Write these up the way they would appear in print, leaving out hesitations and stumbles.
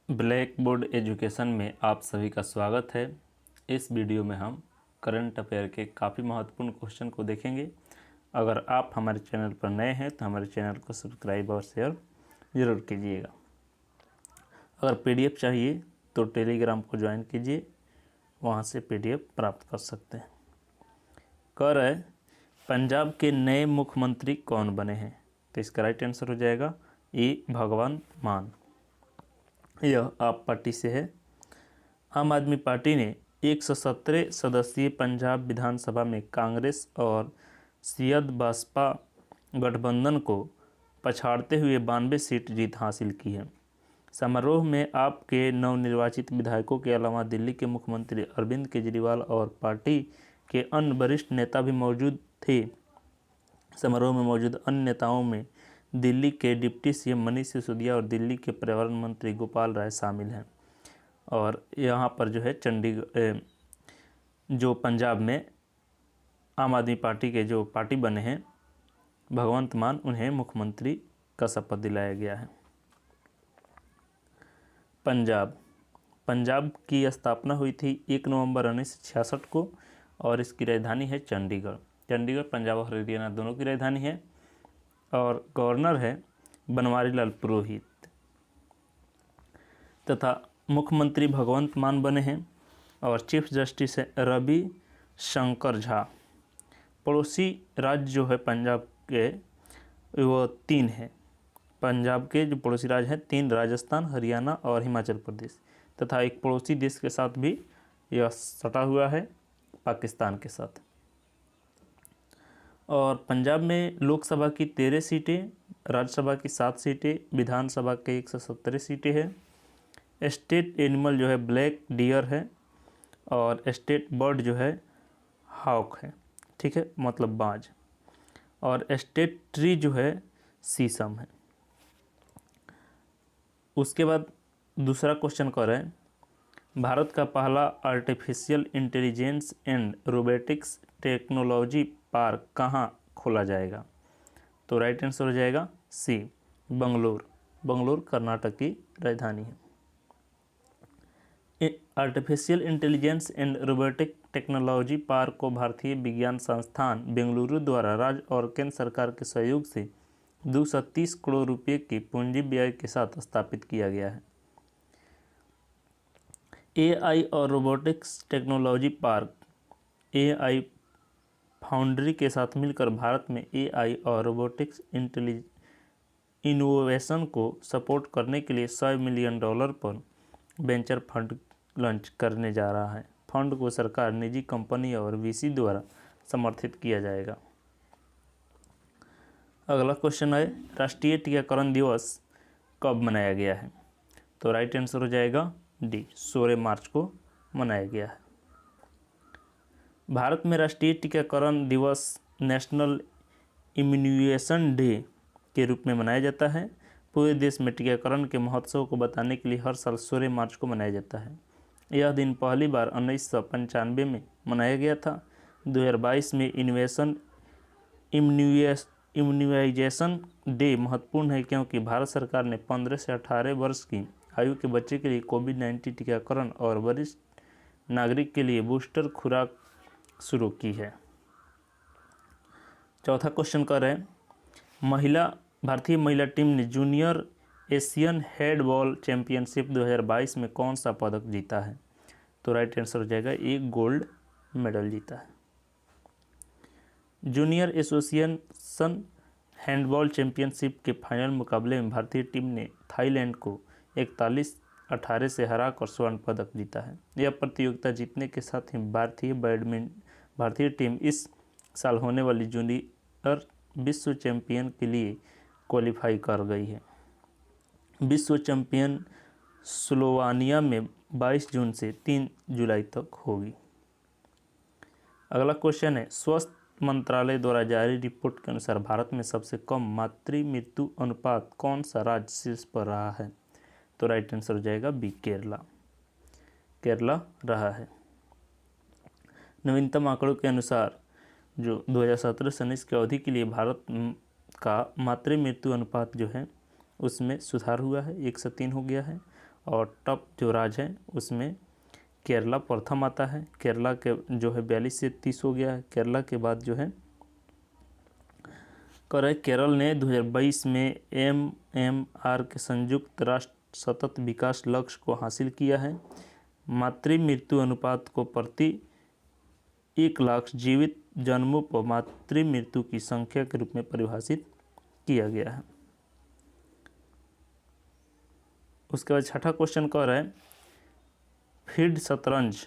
Black board education में आप सभी का स्वागत है। इस वीडियो में हम करंट अफेयर के काफ़ी महत्वपूर्ण क्वेश्चन को देखेंगे। अगर आप हमारे चैनल पर नए हैं तो हमारे चैनल को सब्सक्राइब और शेयर ज़रूर कीजिएगा। अगर पीडीएफ चाहिए तो टेलीग्राम को ज्वाइन कीजिए, वहाँ से पीडीएफ प्राप्त कर सकते हैं। कह रहे पंजाब के नए मुख्यमंत्री कौन बने हैं, तो इसका राइट आंसर हो जाएगा ए भगवंत मान। यह आप पार्टी से है। आम आदमी पार्टी ने 117 सदस्यीय पंजाब विधानसभा में कांग्रेस और सियद बसपा गठबंधन को पछाड़ते हुए 92 सीट जीत हासिल की है। समारोह में आपके नवनिर्वाचित विधायकों के अलावा दिल्ली के मुख्यमंत्री अरविंद केजरीवाल और पार्टी के अन्य वरिष्ठ नेता भी मौजूद थे। समारोह में मौजूद अन्य नेताओं में दिल्ली के डिप्टी सीएम मनीष सिसोदिया और दिल्ली के पर्यावरण मंत्री गोपाल राय शामिल हैं। और यहाँ पर जो है चंडीगढ़ जो पंजाब में आम आदमी पार्टी के जो पार्टी बने हैं भगवंत मान, उन्हें मुख्यमंत्री का शपथ दिलाया गया है। पंजाब की स्थापना हुई थी 1 नवंबर 1966 को और इसकी राजधानी है चंडीगढ़। चंडीगढ़ पंजाब और हरियाणा दोनों की राजधानी है और गवर्नर है बनवारी लाल पुरोहित तथा मुख्यमंत्री भगवंत मान बने हैं और चीफ जस्टिस है रवि शंकर झा। पड़ोसी राज्य जो है पंजाब के वो 3 हैं। पंजाब के जो पड़ोसी राज्य हैं 3, राजस्थान, हरियाणा और हिमाचल प्रदेश, तथा एक पड़ोसी देश के साथ भी यह सटा हुआ है, पाकिस्तान के साथ। और पंजाब में लोकसभा की 13 सीटें, राज्यसभा की 7 सीटें, विधानसभा के 117 सीटें हैं। स्टेट एनिमल जो है ब्लैक डियर है और स्टेट बर्ड जो है हॉक है, ठीक है, मतलब बाज। और स्टेट ट्री जो है शीशम है। उसके बाद दूसरा क्वेश्चन कर रहे हैं, भारत का पहला artificial intelligence and robotics technology park कहाँ खोला जाएगा, तो राइट आंसर हो जाएगा सी, बंगलोर कर्नाटक की राजधानी है। Artificial intelligence and robotic technology park को भारतीय विज्ञान संस्थान बेंगलुरु द्वारा राज्य और केंद्र सरकार के सहयोग से 230 करोड़ रुपये की पूंजी व्यय के साथ स्थापित किया गया है। एआई और robotics technology park AI foundry के साथ मिलकर भारत में एआई और रोबोटिक्स इनोवेशन को सपोर्ट करने के लिए $100 मिलियन पर वेंचर फंड लॉन्च करने जा रहा है। फंड को सरकार, निजी कंपनी और वीसी द्वारा समर्थित किया जाएगा। अगला क्वेश्चन है, राष्ट्रीय टीकाकरण दिवस कब मनाया गया है, तो राइट आंसर हो जाएगा डी, 16 मार्च को मनाया गया है। भारत में राष्ट्रीय टीकाकरण दिवस नेशनल इम्यूनाइजेशन डे के रूप में मनाया जाता है। पूरे देश में टीकाकरण के महोत्सव को बताने के लिए हर साल 16 मार्च को मनाया जाता है। यह दिन पहली बार 1995 में मनाया गया था। 2022 में इम्यूनाइजेशन डे महत्वपूर्ण है क्योंकि भारत सरकार ने 15 से 18 वर्ष की आयु के बच्चे के लिए कोविड-19 टीकाकरण और वरिष्ठ नागरिक के लिए बूस्टर खुराक शुरू की है। चौथा क्वेश्चन कर रहे हैं, भारतीय महिला टीम ने जूनियर एशियन हैंडबॉल चैंपियनशिप 2022 में कौन सा पदक जीता है, तो राइट आंसर हो जाएगा एक गोल्ड मेडल जीता है। जूनियर एसोसिएशन हैंडबॉल चैंपियनशिप के फाइनल मुकाबले में भारतीय टीम ने थाईलैंड को 41-18 से हराकर स्वर्ण पदक जीता है। यह प्रतियोगिता जीतने के साथ ही भारतीय टीम इस साल होने वाली जूनियर विश्व चैंपियन के लिए क्वालिफाई कर गई है। विश्व चैंपियन स्लोवानिया में 22 जून से 3 जुलाई तक होगी। अगला क्वेश्चन है, स्वास्थ्य मंत्रालय द्वारा जारी रिपोर्ट के अनुसार भारत में सबसे कम मातृ मृत्यु अनुपात कौन सा राज्य शीर्ष पर रहा है, तो राइट आंसर हो जाएगा बी, केरला रहा है। नवीनतम आंकड़ों के अनुसार जो 2017 से 19 की अवधि के लिए भारत का मातृ मृत्यु अनुपात जो है उसमें सुधार हुआ है, 1 से 3 हो गया है और टॉप जो राज्य है उसमें केरला प्रथम आता है। केरला के जो है 42 से 30 हो गया है। केरला के बाद जो है केरल ने 2022 में MMR के संयुक्त राष्ट्र सतत विकास लक्ष्य को हासिल किया है। मातृ मृत्यु अनुपात को प्रति 1 लाख जीवित जन्मों पर मातृ मृत्यु की संख्या के रूप में परिभाषित किया गया है। उसके बाद छठा क्वेश्चन कह रहा है फील्ड शतरंज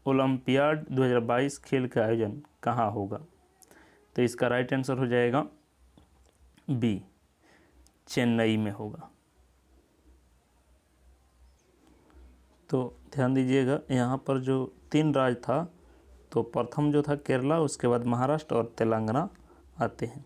ओलंपियाड 2022 खेल का आयोजन कहाँ होगा? तो इसका राइट आंसर हो जाएगा बी, चेन्नई में होगा। तो ध्यान दीजिएगा यहाँ पर जो 3 राज्य था, तो प्रथम जो था केरला, उसके बाद महाराष्ट्र और तेलंगाना आते हैं।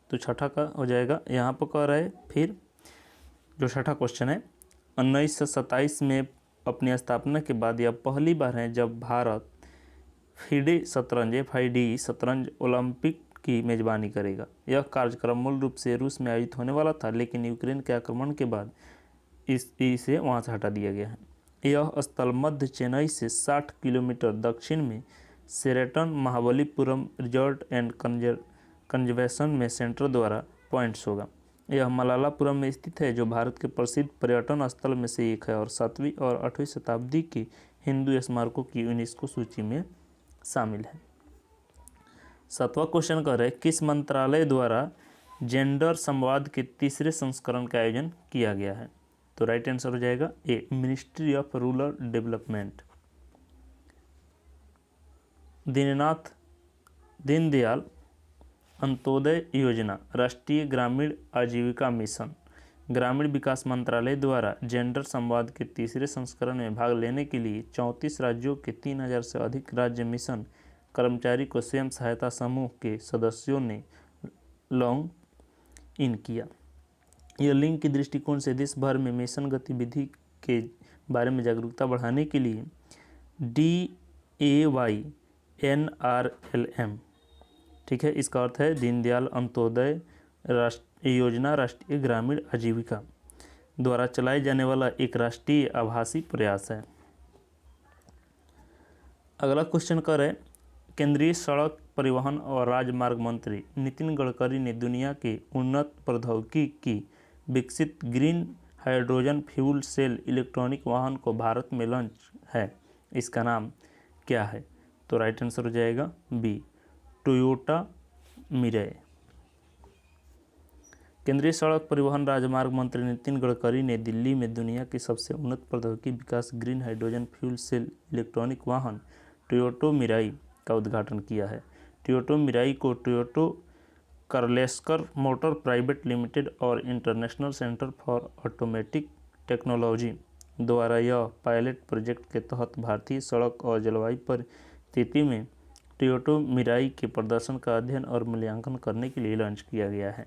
तो छठा का हो जाएगा। यहाँ पर कह रहे फिर जो छठा क्वेश्चन है 1927 में अपनी स्थापना के बाद यह पहली बार है जब भारत FIDE शतरंज ओलंपिक की मेजबानी करेगा। यह कार्यक्रम मूल रूप से रूस में आयोजित होने वाला था, लेकिन यूक्रेन के आक्रमण के बाद इसे वहां से हटा दिया गया है। यह स्थल मध्य चेन्नई से 60 किलोमीटर दक्षिण में Sheraton Mahabalipuram resort and conservation centre द्वारा पॉइंट्स होगा। यह मलालापुरम में स्थित है, जो भारत के प्रसिद्ध पर्यटन स्थल में से एक है और 7वीं और 8वीं शताब्दी के हिंदू स्मारकों की यूनेस्को सूची में शामिल है। 7वां क्वेश्चन कर रहे किस मंत्रालय द्वारा जेंडर संवाद के तीसरे संस्करण का आयोजन किया गया है? तो राइट आंसर हो जाएगा A, ministry of rural development. Deendayal Antyodaya Yojana, Rashtriya ग्रामीण आजीविका मिशन, ग्रामीण विकास मंत्रालय द्वारा जेंडर संवाद के तीसरे संस्करण में भाग लेने के लिए 34 राज्यों के 3000 से अधिक राज्य मिशन कर्मचारी को स्वयं सहायता समूह के सदस्यों ने लॉन्ग इन किया। यह लिंग के दृष्टिकोण से देश भर में मिशन गतिविधि के बारे में जागरूकता बढ़ाने के लिए DAYNRLM, ठीक है, इसका अर्थ है दीनदयाल अंत्योदय योजना राष्ट्रीय ग्रामीण आजीविका द्वारा चलाए जाने वाला एक राष्ट्रीय आभासी प्रयास है। अगला क्वेश्चन कर है केंद्रीय सड़क परिवहन और राजमार्ग मंत्री नितिन गडकरी ने दुनिया के उन्नत प्रौद्योगिकी की विकसित green hydrogen fuel cell electronic वाहन को भारत में लॉन्च है, इसका नाम क्या है? तो राइट आंसर हो जाएगा बी, टोयोटा मिराई। केंद्रीय सड़क परिवहन राजमार्ग मंत्री नितिन गडकरी ने दिल्ली में दुनिया की सबसे उन्नत प्रौद्योगिकी विकास green hydrogen fuel cell electronic वाहन टोयोटा मिराई का उद्घाटन किया है। टोयोटा मिराई को Toyota Kirloskar motor private limited और international centre for automatic technology द्वारा यह पायलट प्रोजेक्ट के तहत भारतीय सड़क और जलवायु परिस्थिति में टोयोटा मिराई के प्रदर्शन का अध्ययन और मूल्यांकन करने के लिए लॉन्च किया गया है।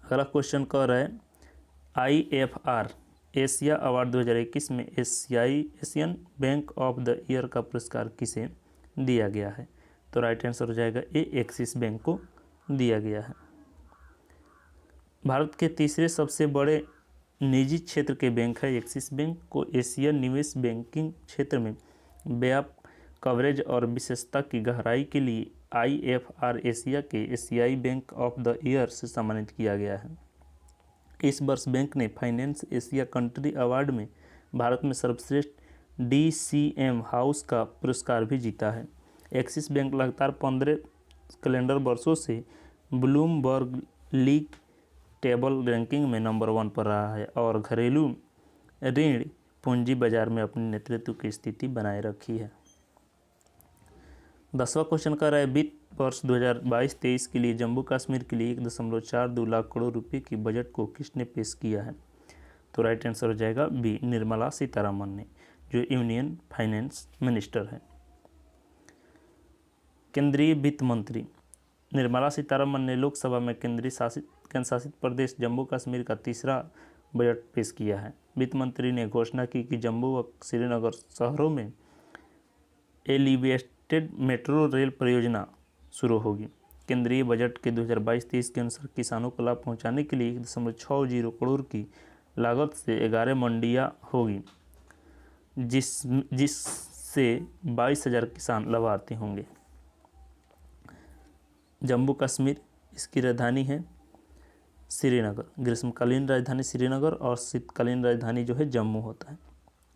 अगला क्वेश्चन कह रहा है IFR एशिया अवार्ड 2021 में Asian bank of the year का पुरस्कार किसे दिया गया है? तो राइट आंसर हो जाएगा ए, एक्सिस बैंक को दिया गया है। भारत के तीसरे सबसे बड़े निजी क्षेत्र के बैंक है एक्सिस बैंक को एशिया निवेश बैंकिंग क्षेत्र में व्यापक कवरेज और विशेषता की गहराई के लिए IFR एशिया के एशियाई बैंक ऑफ द ईयर से सम्मानित किया गया है। इस वर्ष बैंक ने फाइनेंस एशिया कंट्री अवार्ड में भारत में सर्वश्रेष्ठ DCM हाउस का पुरस्कार भी जीता है। एक्सिस बैंक लगातार 15 कैलेंडर वर्षों से ब्लूमबर्ग लीग टेबल रैंकिंग में नंबर 1 पर रहा है और घरेलू ऋण पूंजी बाजार में अपने नेतृत्व की स्थिति बनाए रखी है। 10वां क्वेश्चन कर रहा है वित्त वर्ष 2022-23 के लिए जम्मू कश्मीर के लिए 1.42 लाख करोड़ रुपए की बजट को किसने पेश किया है? तो राइट आंसर हो जाएगा बी, निर्मला सीतारमण ने, जो यूनियन फाइनेंस मिनिस्टर है। केंद्रीय वित्त मंत्री निर्मला सीतारमण ने लोकसभा में केंद्र शासित प्रदेश जम्मू कश्मीर का तीसरा बजट पेश किया है। वित्त मंत्री ने घोषणा की कि जम्मू व श्रीनगर शहरों में एलिवेटेड मेट्रो रेल परियोजना शुरू होगी। केंद्रीय बजट के 2022-23 के अनुसार किसानों को लाभ पहुंचाने के लिए 1.60 करोड़ की लागत से 11 मंडियां होगी, जिससे 22,000 किसान लाभार्थी होंगे। जम्मू कश्मीर, इसकी राजधानी है श्रीनगर। ग्रीष्मकालीन राजधानी श्रीनगर और शीतकालीन राजधानी जो है जम्मू होता है।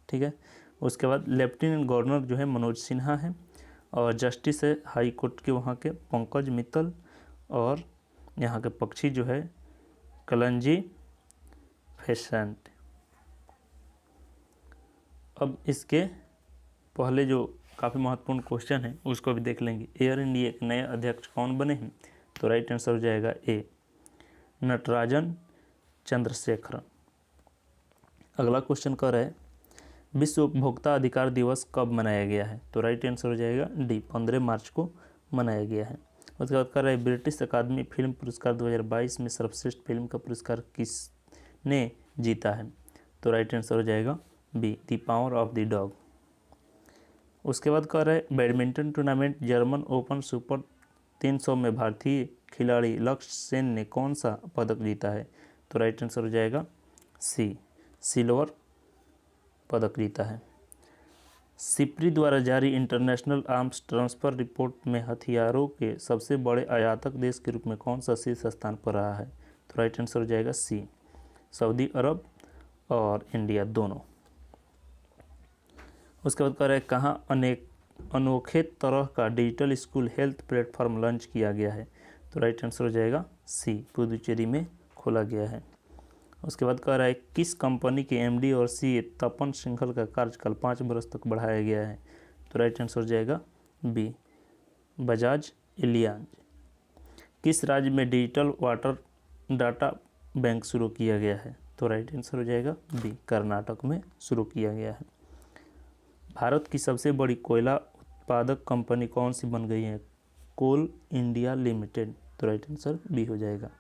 ठीक है। उसके बाद लेफ्टिनेंट गवर्नर जो है मनोज सिन्हा है और जस्टिस है हाई कोर्ट के वहाँ के पंकज मित्तल, और यहाँ के पक्षी जो है कलंजी फेसेंट। अब इसके पहले जो काफ़ी महत्वपूर्ण क्वेश्चन है उसको भी देख लेंगे। एयर इंडिया के नए अध्यक्ष कौन बने हैं? तो राइट आंसर हो जाएगा ए, नटराजन चंद्रशेखरन। अगला क्वेश्चन कह रहा है विश्व उपभोक्ता अधिकार दिवस कब मनाया गया है? तो राइट आंसर हो जाएगा डी, 15 मार्च को मनाया गया है। उसके बाद कह रहा है ब्रिटिश अकादमी फिल्म पुरस्कार 2022 में सर्वश्रेष्ठ फिल्म का पुरस्कार किसने जीता है? तो राइट आंसर हो जाएगा B, the power of the dog. उसके बाद कह रहा है badminton tournament German open super 300 में भारतीय खिलाड़ी लक्ष्य सेन ने कौन सा पदक जीता है? तो राइट आंसर हो जाएगा सी, सिल्वर पदक जीता है। सिप्री द्वारा जारी इंटरनेशनल आर्म्स ट्रांसफ़र रिपोर्ट में हथियारों के सबसे बड़े आयातक देश के रूप में कौन सा शीर्ष स्थान पर रहा है? तो राइट आंसर हो जाएगा सी, सऊदी अरब और इंडिया दोनों। उसके बाद कह रहे हैं कहाँ अनोखे तरह का digital school health platform launch किया गया है? तो राइट आंसर हो जाएगा सी, पुदुचेरी में खोला गया है। उसके बाद कह रहा है किस कंपनी के एमडी और सीए तपन सिंघल का कार्यकाल 5 वर्ष तक बढ़ाया गया है? तो राइट आंसर हो जाएगा बी, बजाज एलियांज। किस राज्य में डिजिटल वाटर डाटा बैंक शुरू किया गया है? तो राइट आंसर हो जाएगा बी, कर्नाटक में शुरू किया गया है। भारत की सबसे बड़ी कोयला उत्पादक कंपनी कौन सी बन गई है? कोल इंडिया लिमिटेड। तो राइट आंसर बी हो जाएगा।